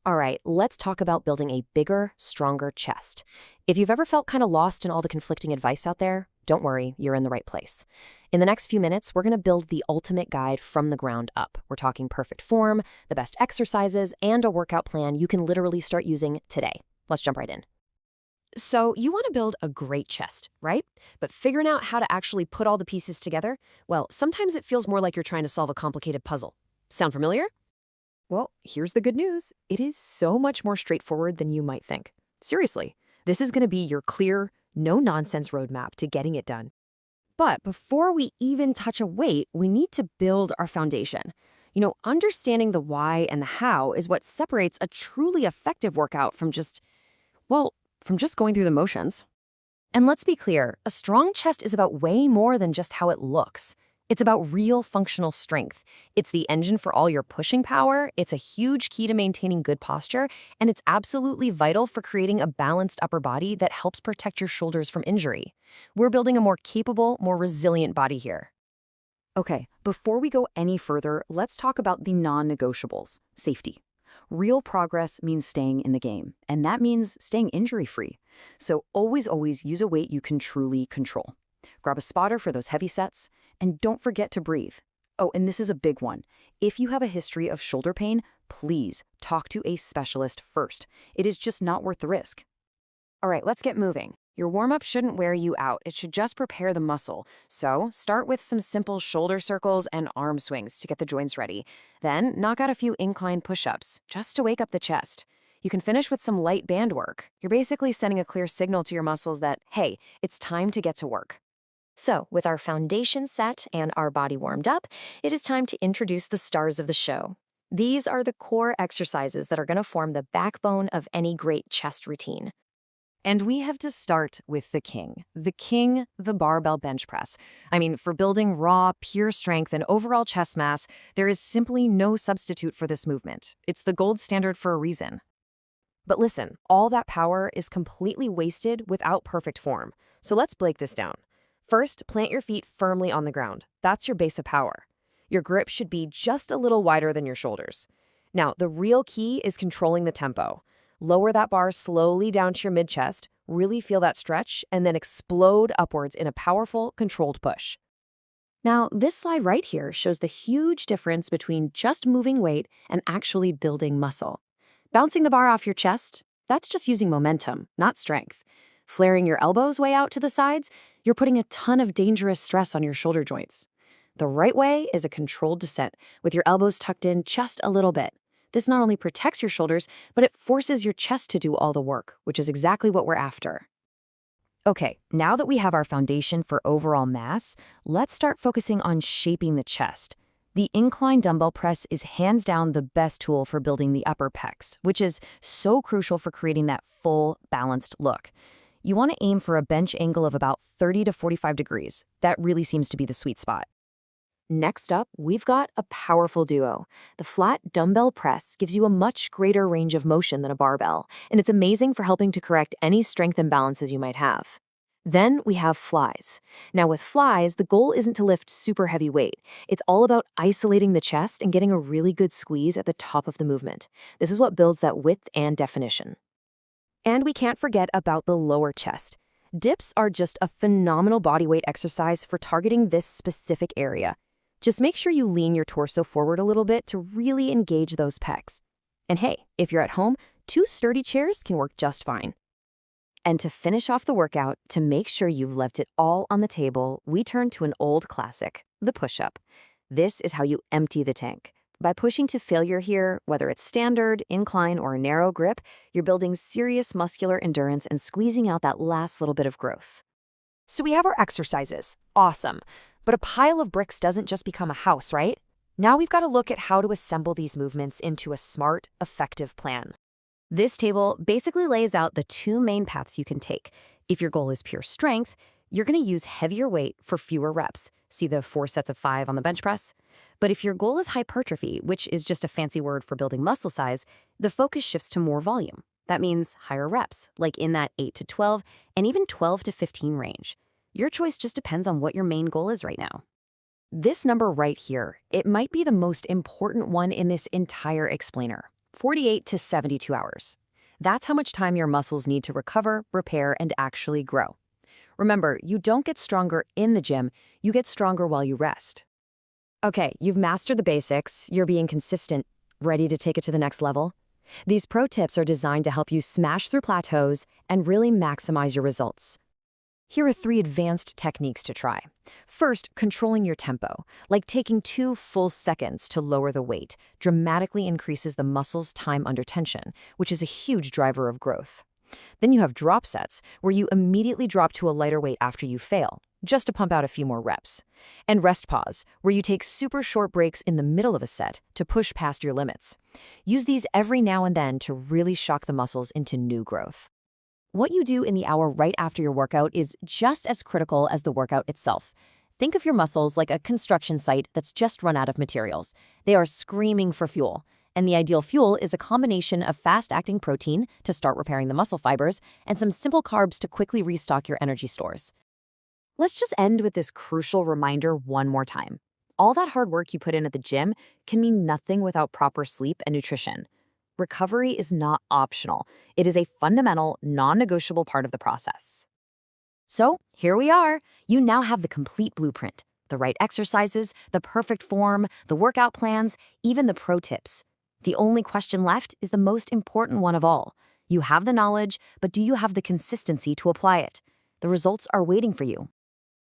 All right, let's talk about building a bigger, stronger chest. If you've ever felt kind of lost in all the conflicting advice out there, don't worry, you're in the right place. In the next few minutes, we're going to build the ultimate guide from the ground up. We're talking perfect form, the best exercises, and a workout plan you can literally start using today. Let's jump right in. So you want to build a great chest, right? But figuring out how to actually put all the pieces together, well, sometimes it feels more like you're trying to solve a complicated puzzle. Sound familiar? Well, here's the good news. It is so much more straightforward than you might think. Seriously, this is going to be your clear, no-nonsense roadmap to getting it done. But before we even touch a weight, we need to build our foundation. Understanding the why and the how is what separates a truly effective workout from just going through the motions. And let's be clear, a strong chest is about way more than just how it looks. It's about real functional strength. It's the engine for all your pushing power, it's a huge key to maintaining good posture, and it's absolutely vital for creating a balanced upper body that helps protect your shoulders from injury. We're building a more capable, more resilient body here. Okay, before we go any further, let's talk about the non-negotiables, safety. Real progress means staying in the game, and that means staying injury-free. So always use a weight you can truly control. Grab a spotter for those heavy sets, and don't forget to breathe. Oh, and this is a big one. If you have a history of shoulder pain, please talk to a specialist first. It is just not worth the risk. All right, let's get moving. Your warm-up shouldn't wear you out. It should just prepare the muscle. So start with some simple shoulder circles and arm swings to get the joints ready. Then knock out a few incline push-ups just to wake up the chest. You can finish with some light band work. You're basically sending a clear signal to your muscles that, hey, it's time to get to work. So, with our foundation set and our body warmed up, it is time to introduce the stars of the show. These are the core exercises that are going to form the backbone of any great chest routine. And we have to start with the king, the barbell bench press. I mean, for building raw, pure strength and overall chest mass, there is simply no substitute for this movement. It's the gold standard for a reason. But listen, all that power is completely wasted without perfect form. So let's break this down. First, plant your feet firmly on the ground. That's your base of power. Your grip should be just a little wider than your shoulders. Now, the real key is controlling the tempo. Lower that bar slowly down to your mid-chest, really feel that stretch, and then explode upwards in a powerful, controlled push. Now, this slide right here shows the huge difference between just moving weight and actually building muscle. Bouncing the bar off your chest, that's just using momentum, not strength. Flaring your elbows way out to the sides, you're putting a ton of dangerous stress on your shoulder joints. The right way is a controlled descent, with your elbows tucked in just a little bit. This not only protects your shoulders, but it forces your chest to do all the work, which is exactly what we're after. Okay, now that we have our foundation for overall mass, let's start focusing on shaping the chest. The incline dumbbell press is hands down the best tool for building the upper pecs, which is so crucial for creating that full, balanced look. You want to aim for a bench angle of about 30 to 45 degrees. That really seems to be the sweet spot. Next up, we've got a powerful duo. The flat dumbbell press gives you a much greater range of motion than a barbell, and it's amazing for helping to correct any strength imbalances you might have. Then we have flies. Now with flies, the goal isn't to lift super heavy weight. It's all about isolating the chest and getting a really good squeeze at the top of the movement. This is what builds that width and definition. And we can't forget about the lower chest. Dips are just a phenomenal bodyweight exercise for targeting this specific area. Just make sure you lean your torso forward a little bit to really engage those pecs. And hey, if you're at home, 2 sturdy chairs can work just fine. And to finish off the workout, to make sure you've left it all on the table, we turn to an old classic, the push-up. This is how you empty the tank. By pushing to failure here, whether it's standard, incline, or a narrow grip, you're building serious muscular endurance and squeezing out that last little bit of growth. So we have our exercises. Awesome. But a pile of bricks doesn't just become a house, right? Now we've got to look at how to assemble these movements into a smart, effective plan. This table basically lays out the 2 main paths you can take. If your goal is pure strength, you're going to use heavier weight for fewer reps. See the 4 sets of 5 on the bench press? But if your goal is hypertrophy, which is just a fancy word for building muscle size, the focus shifts to more volume. That means higher reps, like in that 8 to 12 and even 12 to 15 range. Your choice just depends on what your main goal is right now. This number right here, it might be the most important one in this entire explainer. 48 to 72 hours. That's how much time your muscles need to recover, repair, and actually grow. Remember, you don't get stronger in the gym, you get stronger while you rest. Okay, you've mastered the basics, you're being consistent, ready to take it to the next level? These pro tips are designed to help you smash through plateaus and really maximize your results. Here are 3 advanced techniques to try. First, controlling your tempo, like taking 2 full seconds to lower the weight, dramatically increases the muscle's time under tension, which is a huge driver of growth. Then you have drop sets, where you immediately drop to a lighter weight after you fail, just to pump out a few more reps. And rest pause, where you take super short breaks in the middle of a set to push past your limits. Use these every now and then to really shock the muscles into new growth. What you do in the hour right after your workout is just as critical as the workout itself. Think of your muscles like a construction site that's just run out of materials. They are screaming for fuel. And the ideal fuel is a combination of fast-acting protein to start repairing the muscle fibers and some simple carbs to quickly restock your energy stores. Let's just end with this crucial reminder one more time. All that hard work you put in at the gym can mean nothing without proper sleep and nutrition. Recovery is not optional. It is a fundamental, non-negotiable part of the process. So, here we are. You now have the complete blueprint. The right exercises, the perfect form, the workout plans, even the pro tips. The only question left is the most important one of all. You have the knowledge, but do you have the consistency to apply it? The results are waiting for you.